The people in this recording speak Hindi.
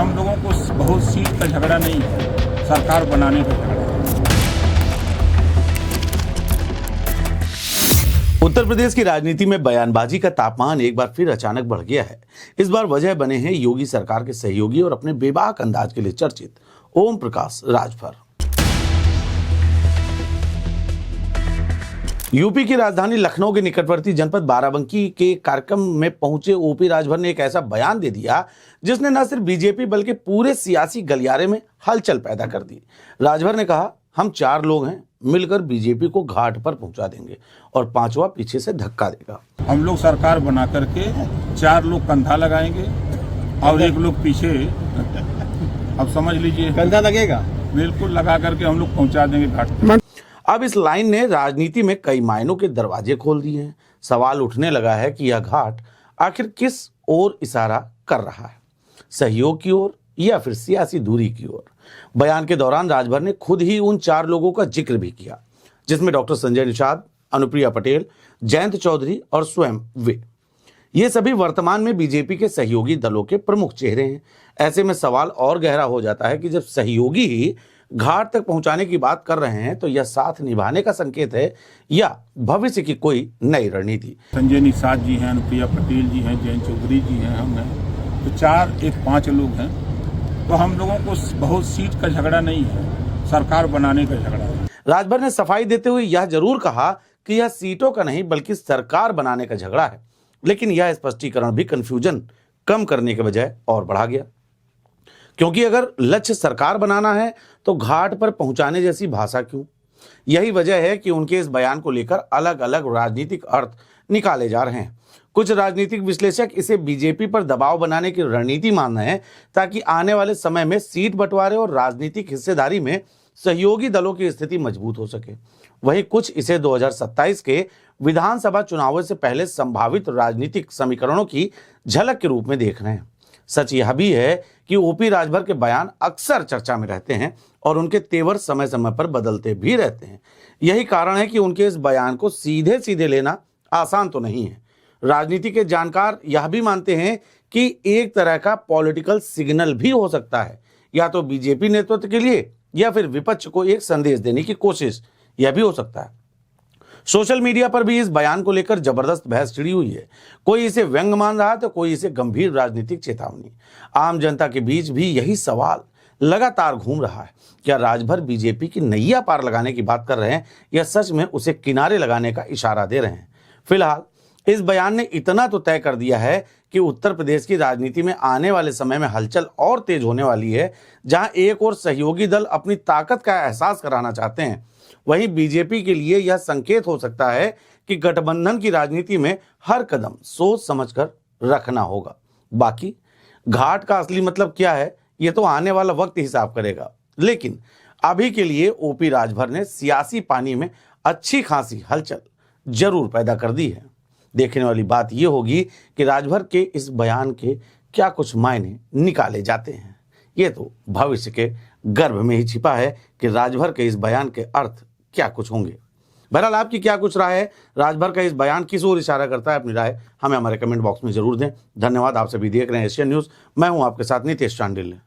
हम लोगों को बहुत सीट का झगड़ा नहीं है, सरकार बनाने का झगड़ा है। उत्तर प्रदेश की राजनीति में बयानबाजी का तापमान एक बार फिर अचानक बढ़ गया है। इस बार वजह बने हैं योगी सरकार के सहयोगी और अपने बेबाक अंदाज के लिए चर्चित ओम प्रकाश राजभर। यूपी की राजधानी लखनऊ के निकटवर्ती जनपद बाराबंकी के कार्यक्रम में पहुंचे ओपी राजभर ने एक ऐसा बयान दे दिया जिसने न सिर्फ बीजेपी बल्कि पूरे सियासी गलियारे में हलचल पैदा कर दी। राजभर ने कहा, हम 4 लोग हैं, मिलकर बीजेपी को घाट पर पहुंचा देंगे और 5वां पीछे से धक्का देगा। हम लोग सरकार बना करके 4 लोग कंधा लगाएंगे और 1 लोग पीछे, अब समझ लीजिए कंधा लगेगा, बिल्कुल लगा करके हम लोग पहुंचा देंगे घाट पर। अब इस लाइन ने राजनीति में कई मायनों के दरवाजे खोल दिए हैं। सवाल उठने लगा है कि यह घाट आखिर किस ओर इशारा कर रहा है, सहयोग की ओर या फिर सियासी दूरी की ओर। बयान के दौरान राजभर ने खुद ही उन 4 लोगों का जिक्र भी किया, जिसमें डॉक्टर संजय निषाद, अनुप्रिया पटेल, जयंत चौधरी और स्वयं वे। ये सभी वर्तमान में बीजेपी के सहयोगी दलों के प्रमुख चेहरे हैं। ऐसे में सवाल और गहरा हो जाता है कि जब सहयोगी ही घाट तक पहुंचाने की बात कर रहे हैं तो यह साथ निभाने का संकेत है या भविष्य की कोई नई रणनीति। संजय निषाद जी हैं, अनुप्रिया पटेल जी हैं, जयंत चौधरी जी हैं, हम हैं, तो 5 लोग हैं। तो हम लोगों को बहुत सीट का झगड़ा नहीं है, सरकार बनाने का झगड़ा है। राजभर ने सफाई देते हुए यह जरूर कहा कि यह सीटों का नहीं बल्कि सरकार बनाने का झगड़ा है, लेकिन यह स्पष्टीकरण भी कंफ्यूजन कम करने के बजाय और बढ़ा गया, क्योंकि अगर लक्ष्य सरकार बनाना है तो घाट पर पहुंचाने जैसी भाषा क्यों? यही वजह है कि उनके इस बयान को लेकर अलग अलग राजनीतिक अर्थ निकाले जा रहे हैं। कुछ राजनीतिक विश्लेषक इसे बीजेपी पर दबाव बनाने की रणनीति मान रहे हैं ताकि आने वाले समय में सीट बंटवारे और राजनीतिक हिस्सेदारी में सहयोगी दलों की स्थिति मजबूत हो सके। वहीं कुछ इसे 2027 के विधानसभा चुनावों से पहले संभावित राजनीतिक समीकरणों की झलक के रूप में देख रहे हैं। सच यह भी है कि ओपी राजभर के बयान अक्सर चर्चा में रहते हैं और उनके तेवर समय समय पर बदलते भी रहते हैं। यही कारण है कि उनके इस बयान को सीधे सीधे लेना आसान तो नहीं है। राजनीति के जानकार यह भी मानते हैं कि एक तरह का पॉलिटिकल सिग्नल भी हो सकता है, या तो बीजेपी नेतृत्व के लिए या फिर विपक्ष को एक संदेश देने की कोशिश, यह भी हो सकता है। सोशल मीडिया पर भी इस बयान को लेकर जबरदस्त बहस छिड़ी हुई है। कोई इसे व्यंग मान रहा है तो कोई इसे गंभीर राजनीतिक चेतावनी। आम जनता के बीच भी यही सवाल लगातार घूम रहा है, क्या राजभर बीजेपी की नैया पार लगाने की बात कर रहे हैं या सच में उसे किनारे लगाने का इशारा दे रहे हैं? फिलहाल इस बयान ने इतना तो तय कर दिया है कि उत्तर प्रदेश की राजनीति में आने वाले समय में हलचल और तेज होने वाली है। जहां एक और सहयोगी दल अपनी ताकत का एहसास कराना चाहते हैं, वहीं बीजेपी के लिए यह संकेत हो सकता है कि गठबंधन की राजनीति में हर कदम सोच समझकर रखना होगा। बाकी घाट का असली मतलब क्या है, यह तो आने वाला वक्त हिसाब करेगा। लेकिन अभी के लिए ओपी राजभर ने सियासी पानी में अच्छी खासी हलचल जरूर पैदा कर दी है। देखने वाली बात यह होगी कि राजभर के इस बयान के क्या कुछ मायने निकाले जाते हैं। ये तो भविष्य के गर्भ में ही छिपा है कि राजभर के इस बयान के अर्थ क्या कुछ होंगे। बहरहाल आपकी क्या कुछ राय है, राजभर का इस बयान किस ओर इशारा करता है? अपनी राय हमें हमारे कमेंट बॉक्स में जरूर दें। धन्यवाद। आप सभी देख रहे हैं एशियन न्यूज़। मैं हूं आपके साथ नितेश चांडिल।